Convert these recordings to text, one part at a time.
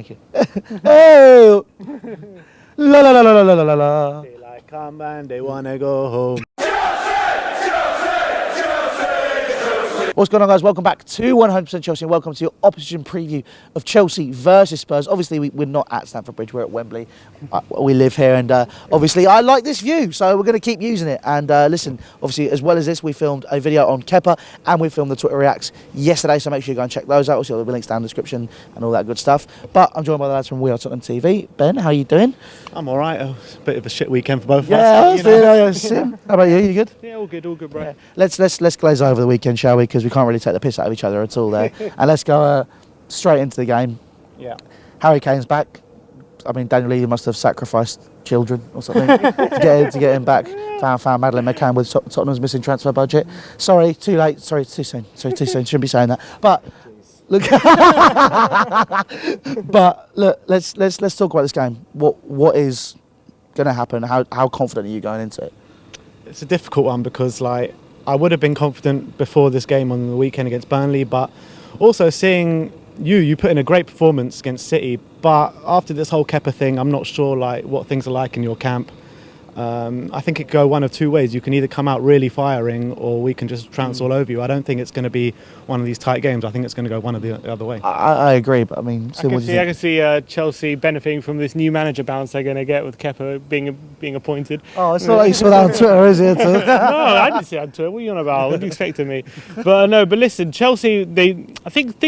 Thank you. Oh! La la la la la la la la. They like come and they wanna go home. What's going on, guys? Welcome back to 100% Chelsea and welcome to your opposition preview of Chelsea versus Spurs. Obviously, we're not at Stamford Bridge, we're at Wembley. We live here and obviously I like this view, so we're going to keep using it. And listen, obviously, as well as this, we filmed a video on Kepa and we filmed the Twitter Reacts yesterday, so make sure you go and check those out. Also, there'll be links down in the description and all that good stuff. But I'm joined by the lads from We Are Tottenham TV. Ben, how you doing? I'm all right. A bit of a shit weekend for both of Yeah, us. how about you? You good? Yeah, all good, bro. Yeah. Let's glaze over the weekend, shall we? Because we can't really take the piss out of each other at all there. And let's go straight into the game. Yeah. Harry Kane's back. I mean, Daniel Levy must have sacrificed children or something to get him back. Found Madeleine McCann with Tottenham's missing transfer budget. Sorry, too late. Sorry, too soon. Shouldn't be saying that. But look, let's talk about this game. What is going to happen? How confident are you going into it? It's a difficult one because I would have been confident before this game on the weekend against Burnley, but also seeing you put in a great performance against City, but after this whole Kepa thing, I'm not sure what things are like in your camp. I think it could go one of two ways. You can either come out really firing or we can just trounce all over you. I don't think it's going to be one of these tight games. I think it's going to go one of the other way. I agree, but I mean, I can see Chelsea benefiting from this new manager bounce they're going to get with Kepa being appointed. Oh, it's not like you saw that on Twitter, is it? No, I didn't see that on Twitter. What are you on about? What do you expect of me? But listen, Chelsea, I think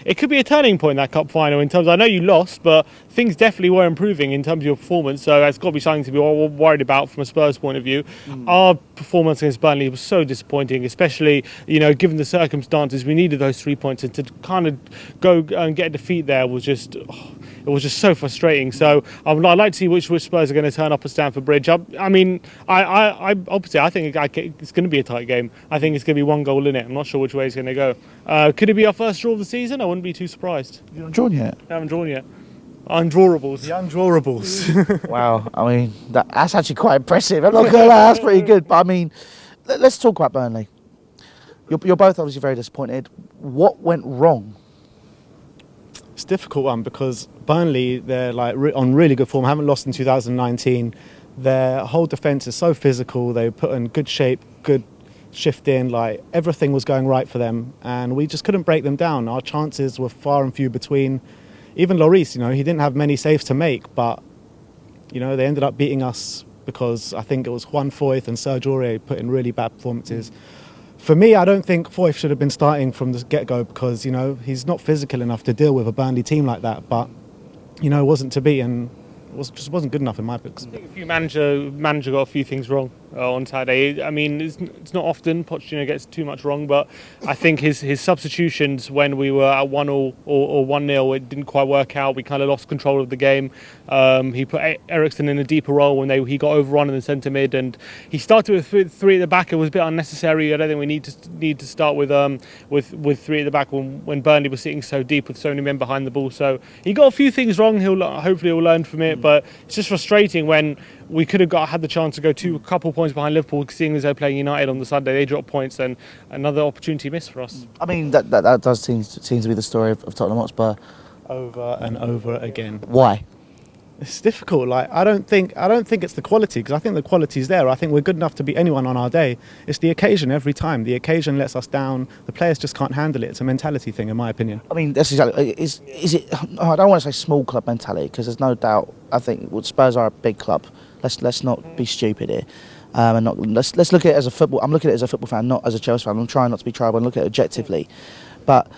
it could be a turning point in that cup final in terms of, I know you lost, but things definitely were improving in terms of your performance, so it's got to be something to be worried about from a Spurs point of view. Our performance against Burnley was so disappointing, especially, given the circumstances. We needed those 3 points, and to kind of go and get a defeat there was just... It was just so frustrating. So I'd like to see which Spurs are going to turn up at Stamford Bridge. I think it's going to be a tight game. I think it's going to be one goal in it. I'm not sure which way it's going to go. Could it be our first draw of the season? I wouldn't be too surprised. You haven't drawn yet? I haven't drawn yet. Undrawables. The undrawrables. Wow, I mean, that's actually quite impressive. I'm not going to lie, that's pretty good. But I mean, let's talk about Burnley. You're both obviously very disappointed. What went wrong? It's a difficult one because Burnley, they're on really good form, haven't lost in 2019. Their whole defence is so physical, they put in good shape, good shift in, everything was going right for them and we just couldn't break them down. Our chances were far and few between. Even Lloris, he didn't have many saves to make, but, they ended up beating us because I think it was Juan Foyth and Serge Aurier put in really bad performances. For me, I don't think Foyth should have been starting from the get-go because, he's not physical enough to deal with a Burnley team like that. But, it wasn't to be and just wasn't good enough in my books. I think manager got a few things wrong on Saturday. I mean, it's not often Pochettino gets too much wrong, but I think his substitutions when we were at 1-1 or 1-0, it didn't quite work out. We kind of lost control of the game. He put Eriksen in a deeper role when he got overrun in the centre mid, and he started with three at the back. It was a bit unnecessary. I don't think we need to start with three at the back when Burnley was sitting so deep with so many men behind the ball. So he got a few things wrong. Hopefully he'll learn from it. But it's just frustrating when we could have had the chance to go a couple points behind Liverpool, seeing as they're playing United on the Sunday. They dropped points and another opportunity missed for us. I mean, that does seem to be the story of Tottenham Hotspur. Over and over again. Why? It's difficult. I don't think it's the quality, because I think the quality is there. I think we're good enough to beat anyone on our day. It's the occasion every time. The occasion lets us down. The players just can't handle it. It's a mentality thing, in my opinion. I mean, that's exactly. Is it? I don't want to say small club mentality, because there's no doubt. I think Spurs are a big club. Let's not be stupid here. Let's look at it as a football. I'm looking at it as a football fan, not as a Chelsea fan. I'm trying not to be tribal and look at it objectively, but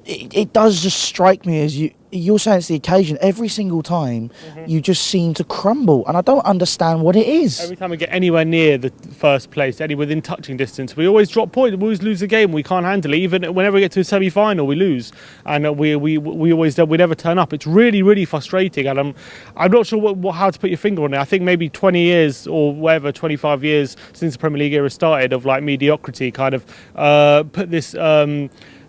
it does just strike me as you're saying it's the occasion. Every single time, you just seem to crumble, and I don't understand what it is. Every time we get anywhere near the first place, within touching distance, we always drop points. We always lose the game. We can't handle it. Even whenever we get to a semi-final, we lose, and we never turn up. It's really, really frustrating, and I'm not sure how to put your finger on it. I think maybe 20 years or whatever, 25 years since the Premier League era started of mediocrity, kind of put this.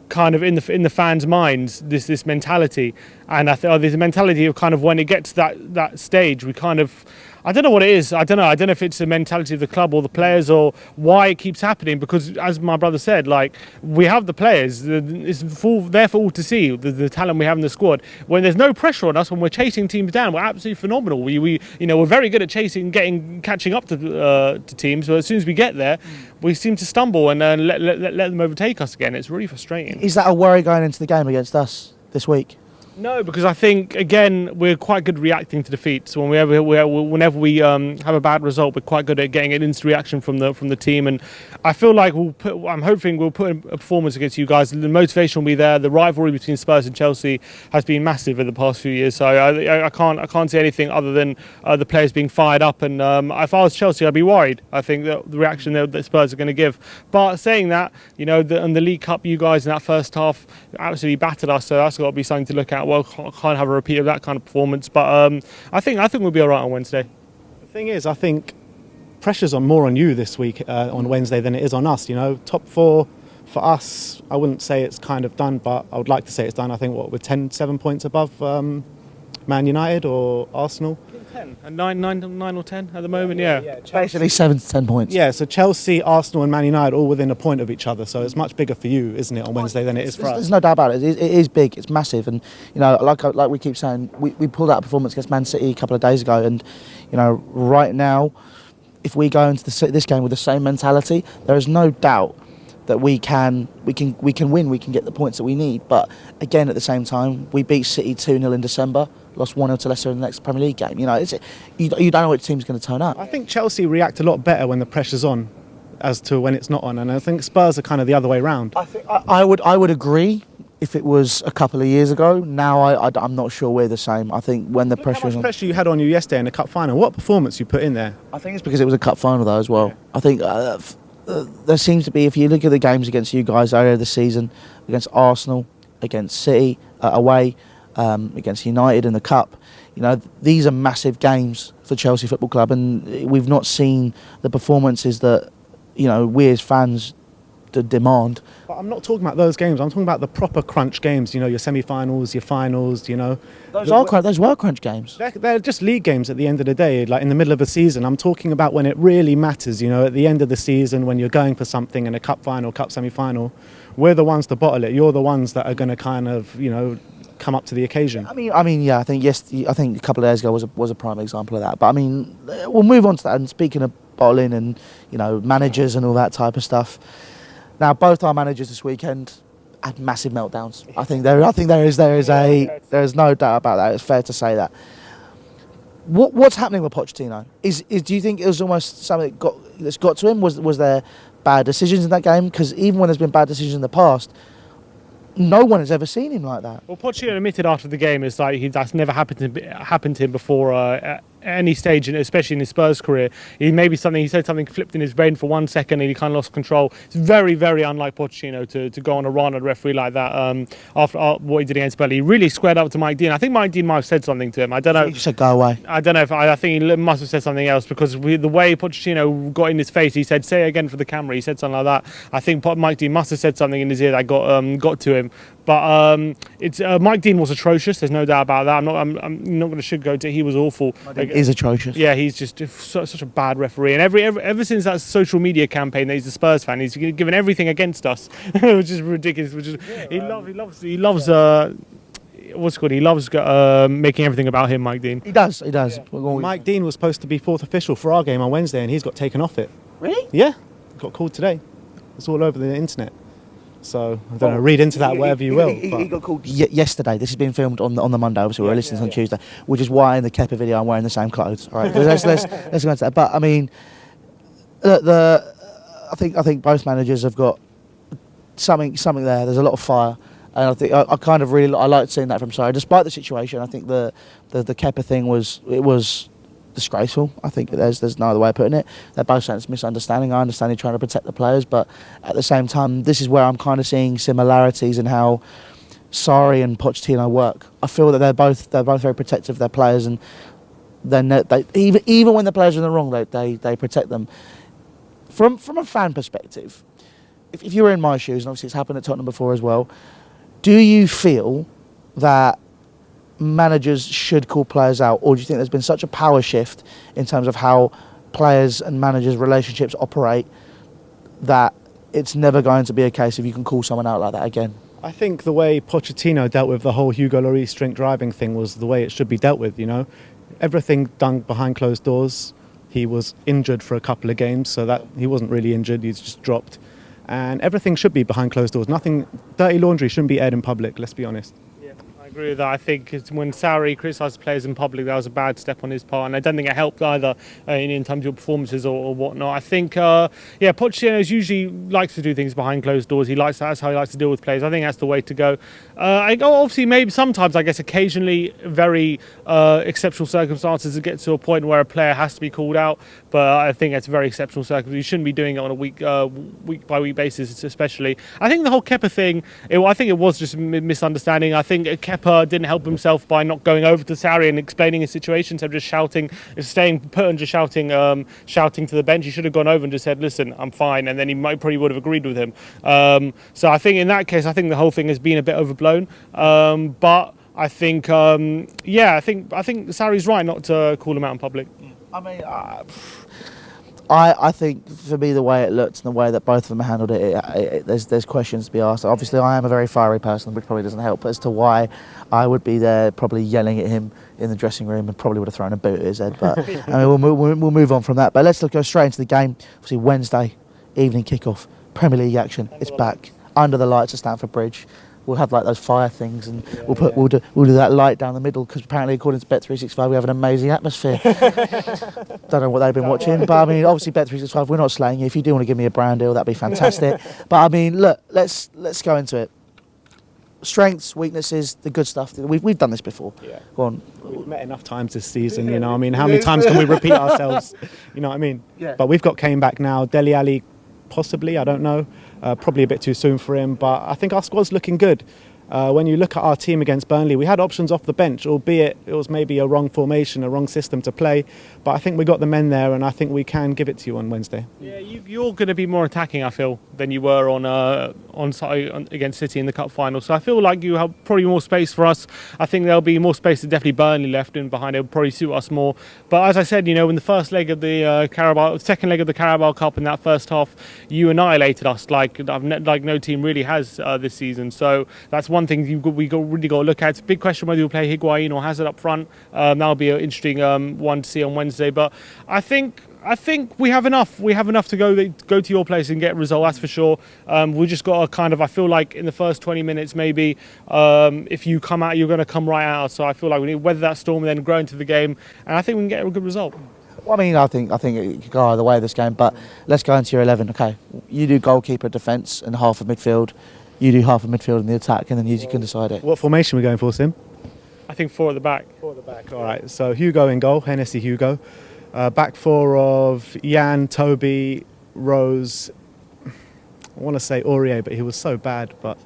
Kind of in the fans' minds, this mentality, and I think there's a mentality of kind of when it gets to that stage, we kind of, I don't know what it is. I don't know. I don't know if it's the mentality of the club or the players or why it keeps happening. Because as my brother said, like we have the players. It's there for all to see. The talent we have in the squad. When there's no pressure on us, when we're chasing teams down, we're absolutely phenomenal. We we're very good at catching up to teams. But as soon as we get there, we seem to stumble and let them overtake us again. It's really frustrating. Is that a worry going into the game against us this week? No, because I think again we're quite good reacting to defeats. Whenever we have a bad result, we're quite good at getting an instant reaction from the team. And I feel like I'm hoping we'll put in a performance against you guys. The motivation will be there. The rivalry between Spurs and Chelsea has been massive in the past few years. So I can't say anything other than the players being fired up. And if I was Chelsea, I'd be worried. I think that the reaction that Spurs are going to give. But saying that, in the League Cup, you guys in that first half absolutely battered us. So that's got to be something to look at. Well, can't have a repeat of that kind of performance, but I think we'll be all right on Wednesday. The thing is, I think pressure's more on you this week on Wednesday than it is on us. Top four for us, I wouldn't say it's kind of done, but I would like to say it's done. I think we're 7 points above Man United or Arsenal. 10 and 9 or 10 at the moment. Yeah. Basically 7 to 10 points. Yeah, so Chelsea, Arsenal and Man United all within a point of each other, so it's much bigger for you, isn't it, on Wednesday than it is for us? There's no doubt about it. It is big, it's massive, and like we keep saying, we pulled out a performance against Man City a couple of days ago, and right now, if we go into this game with the same mentality, there is no doubt that we can win, we can get the points that we need. But again, at the same time, we beat City 2-0 in December, lost 1-0 to Leicester in the next Premier League game. You don't know which team's going to turn up. I think Chelsea react a lot better when the pressure's on as to when it's not on, and I think Spurs are kind of the other way round. I would agree if it was a couple of years ago. Now I'm not sure we're the same. I think when the pressure is on... How much pressure you had on you yesterday in the cup final? What performance you put in there? I think it's because it was a cup final though as well. Yeah. I think there seems to be, if you look at the games against you guys earlier this season, against Arsenal, against City, away, against United in the cup, these are massive games for Chelsea Football Club, and we've not seen the performances that we as fans demand. But I'm not talking about those games. I'm talking about the proper crunch games. Your semi-finals, your finals. Those were crunch games. They're just league games at the end of the day. Like in the middle of a season, I'm talking about when it really matters. At the end of the season, when you're going for something in a cup final, cup semi-final, we're the ones to bottle it. You're the ones that are going to kind of come up to the occasion. Yeah. I think a couple of days ago was a prime example of that. But we'll move on to that. And speaking of bottling and managers and all that type of stuff. Now, both our managers this weekend had massive meltdowns. I think there is no doubt about that. It's fair to say that. What's happening with Pochettino? Do you think it was almost something that's got to him? Was there bad decisions in that game? Because even when there's been bad decisions in the past, no one has ever seen him like that. Well, Pochettino admitted after the game that's never happened to him before at any stage, especially in his Spurs career. He said something flipped in his brain for 1 second and he kind of lost control. It's very, very unlike Pochettino to go on a run at a referee like that after what he did against Burnley. He really squared up to Mike Dean. I think Mike Dean might have said something to him. I don't know. He just said, go away. I don't know. I think he must have said something else because the way Pochettino got in his face, he said, say it again for the camera. He said something like that. I think Mike Dean must have said something in his ear that got to him. But Mike Dean was atrocious. There's no doubt about that. I'm not going to sugarcoat it. He was awful. He's atrocious. Yeah, he's just such a bad referee. And ever since that social media campaign that he's a Spurs fan, he's given everything against us, which is ridiculous. He loves what's it called? He loves making everything about him, Mike Dean. He does. Yeah. Mike Dean was supposed to be fourth official for our game on Wednesday, and he's got taken off it. Really? Yeah, got called today. It's all over the internet. So I don't know. Read into that whatever you will. He got called yesterday. This has been filmed on the Monday. Obviously, we're listening on Tuesday, which is why in the Kepa video I'm wearing the same clothes. All right, let's go into that. But I think both managers have got something there. There's a lot of fire, and I think I kind of really I liked seeing that from Sarri. Despite the situation, I think the Kepa thing was disgraceful. I think there's no other way of putting it. They're both saying it's misunderstanding. I understand you're trying to protect the players, but at the same time, this is where I'm kind of seeing similarities in how Sarri and Pochettino work. I feel that they're both very protective of their players, and then even when the players are in the wrong, they protect them. From a fan perspective, if you were in my shoes, and obviously it's happened at Tottenham before as well, do you feel that managers should call players out, or do you think there's been such a power shift in terms of how players and managers' relationships operate that it's never going to be a case of you can call someone out like that again? I think the way Pochettino dealt with the whole Hugo Lloris drink driving thing was the way it should be dealt with, you know. Everything done behind closed doors. He was injured for a couple of games, so that he wasn't really injured, he's just dropped. And everything should be behind closed doors. Nothing, dirty laundry shouldn't be aired in public, let's be honest. I agree with that. I think when Sarri criticised players in public, that was a bad step on his part, and I don't think it helped either in terms of your performances or whatnot. I think, Pochettino usually likes to do things behind closed doors. That's how he likes to deal with players. I think that's the way to go. Obviously, maybe sometimes, I guess, occasionally, very exceptional circumstances, it gets to a point where a player has to be called out. But I think it's very exceptional circumstances. You shouldn't be doing it on a week by week basis, especially. I think the whole Kepa thing, I think it was just a misunderstanding. I think Kepa didn't help himself by not going over to Sarri and explaining his situation, so just shouting to the bench. He should have gone over and just said, "Listen, I'm fine," and then he probably would have agreed with him. So I think in that case, I think the whole thing has been a bit overblown. But I think, I think Sarri's right not to call him out in public. I mean, I think for me the way it looked and the way that both of them handled it, there's questions to be asked. Obviously, I am a very fiery person, which probably doesn't help, as to why I would be there probably yelling at him in the dressing room and probably would have thrown a boot at his head. But I mean, we'll move on from that. But let's go straight into the game. Obviously, Wednesday evening kickoff, Premier League action. It's back under the lights at Stamford Bridge. We'll have like those fire things, and we'll do that light down the middle, because apparently, according to Bet365, we have an amazing atmosphere. Don't know what they've been watching, but I mean, obviously Bet365, we're not slaying you. If you do want to give me a brand deal, that'd be fantastic. But I mean, look, let's go into it. Strengths, weaknesses, the good stuff. We've done this before. Yeah. Go on. We've met enough times this season, you know. I mean, how many times can we repeat ourselves? You know what I mean? Yeah. But we've got Kane back now. Dele Alli, possibly, I don't know. Probably a bit too soon for him, but I think our squad's looking good. When you look at our team against Burnley, we had options off the bench, albeit it was maybe a wrong formation, a wrong system to play. But I think we got the men there, and I think we can give it to you on Wednesday. Yeah, you're going to be more attacking, I feel, than you were on against City in the cup final. So I feel like you have probably more space for us. I think there'll be more space to definitely Burnley left in behind. It'll probably suit us more. But as I said, you know, in the first leg of the second leg of the Carabao Cup in that first half, you annihilated us like no team really has this season. So that's one thing we really got to look at. It's a big question whether you'll play Higuain or Hazard up front. That'll be an interesting one to see on Wednesday. But I think we have enough. We have enough to go to your place and get a result. That's for sure. We just got to I feel like in the first 20 minutes, maybe if you come out, you're going to come right out. So I feel like we need to weather that storm and then grow into the game. And I think we can get a good result. Well, I mean, I think it could go either way this game. But let's go into your 11. Okay, you do goalkeeper, defence, and half of midfield. You do half of midfield in the attack, and then you can decide it. What formation are we going for, Sim? I think 4 at the back. 4 at the back. All right. So Hugo in goal, Hennessy Hugo. Back 4 of Jan, Toby, Rose. I want to say Aurier, but he was so bad. But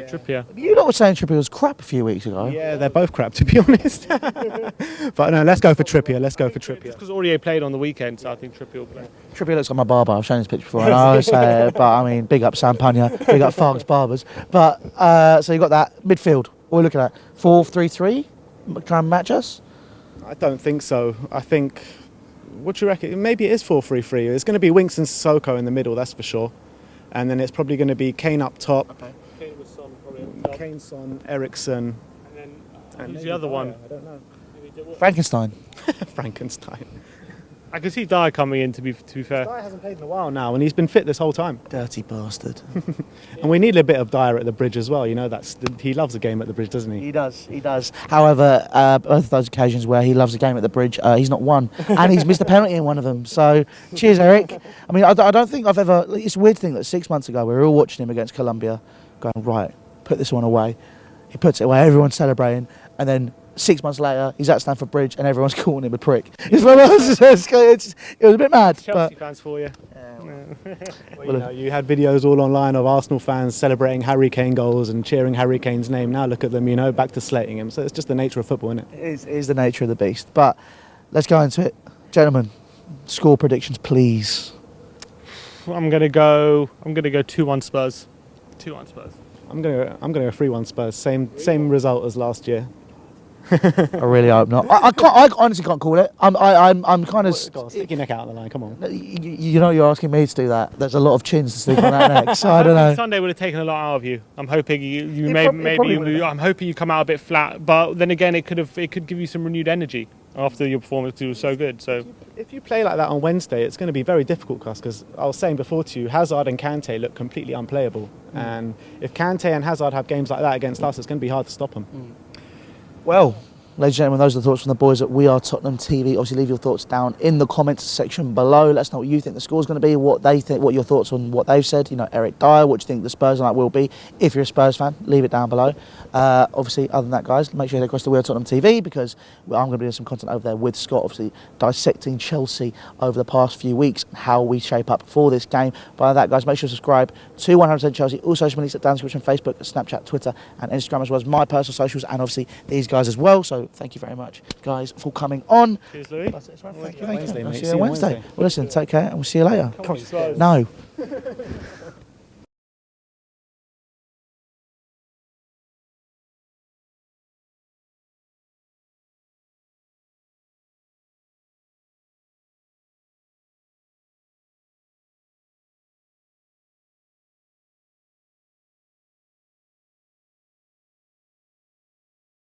Trippier. You lot were saying Trippier was crap a few weeks ago. yeah, they're both crap, to be honest. But no, let's go for Trippier. Because Aurier played on the weekend, so I think Trippier will play. Trippier looks like my barber. I've shown his picture before. And I always say it, but I mean, big up Sam Panya, big up Fargus Barbers. But so you got that midfield. What are we looking at? 4-3-3? Try and match us? I don't think so. I think, what do you reckon? Maybe it is 4-3-3. It's going to be Winks and Sissoko in the middle, that's for sure. And then it's probably going to be Kane up top. Okay. Kane with Son probably on top. Kane, Son, Ericsson. And who's the other one? I don't know. Frankenstein. Frankenstein. I can see Dyer coming in, to be fair. Dyer hasn't played in a while now, and he's been fit this whole time. Dirty bastard. And we need a bit of Dyer at the Bridge as well. You know, he loves a game at the Bridge, doesn't he? He does. However, both of those occasions where he loves a game at the Bridge, he's not won. And he's missed a penalty in one of them. So, cheers, Eric. I mean, I don't think I've ever... It's a weird thing that 6 months ago, we were all watching him against Colombia, going, right, put this one away. He puts it away, everyone's celebrating. And then 6 months later, he's at Stamford Bridge and everyone's calling him a prick. It was a bit mad. Chelsea fans for you. Well, you know, you had videos all online of Arsenal fans celebrating Harry Kane goals and cheering Harry Kane's name. Now look at them, you know, back to slating him. So it's just the nature of football, isn't it? It is the nature of the beast. But let's go into it. Gentlemen, score predictions, please. I'm gonna go 2-1 Spurs. 2-1 Spurs. I'm gonna go 3-1 Spurs. Same result as last year. I really hope not. I honestly can't call it. I'm kind of. Go on, stick your neck out on the line. Come on. You know, you're asking me to do that. There's a lot of chins to stick on that neck, so I don't know. Sunday would have taken a lot out of you. I'm hoping you probably maybe I'm hoping you come out a bit flat, but then again, it could give you some renewed energy after your performance was so good. So If you play like that on Wednesday, it's going to be very difficult for us because I was saying before to you, Hazard and Kante look completely unplayable. And if Kante and Hazard have games like that against us, it's going to be hard to stop them. Well, ladies and gentlemen, those are the thoughts from the boys at We Are Tottenham TV. Obviously, leave your thoughts down in the comments section below. Let us know what you think the score's going to be, what they think, what your thoughts on what they've said. You know, Eric Dyer, what do you think the Spurs night will be? If you're a Spurs fan, leave it down below. Obviously, other than that, guys, make sure you head across to We Are Tottenham TV because I'm going to be doing some content over there with Scott, obviously dissecting Chelsea over the past few weeks, how we shape up for this game. By that, guys, make sure to subscribe to 100% Chelsea. All social media down in the description: Facebook, Snapchat, Twitter, and Instagram, as well as my personal socials, and obviously these guys as well. So thank you very much, guys, for coming on. cheers, Louis. That's it, right? Thank you. Wednesday, I'll mate. see you on Wednesday. Well, listen, take care, and we'll see you later. Come on, Spurs. No.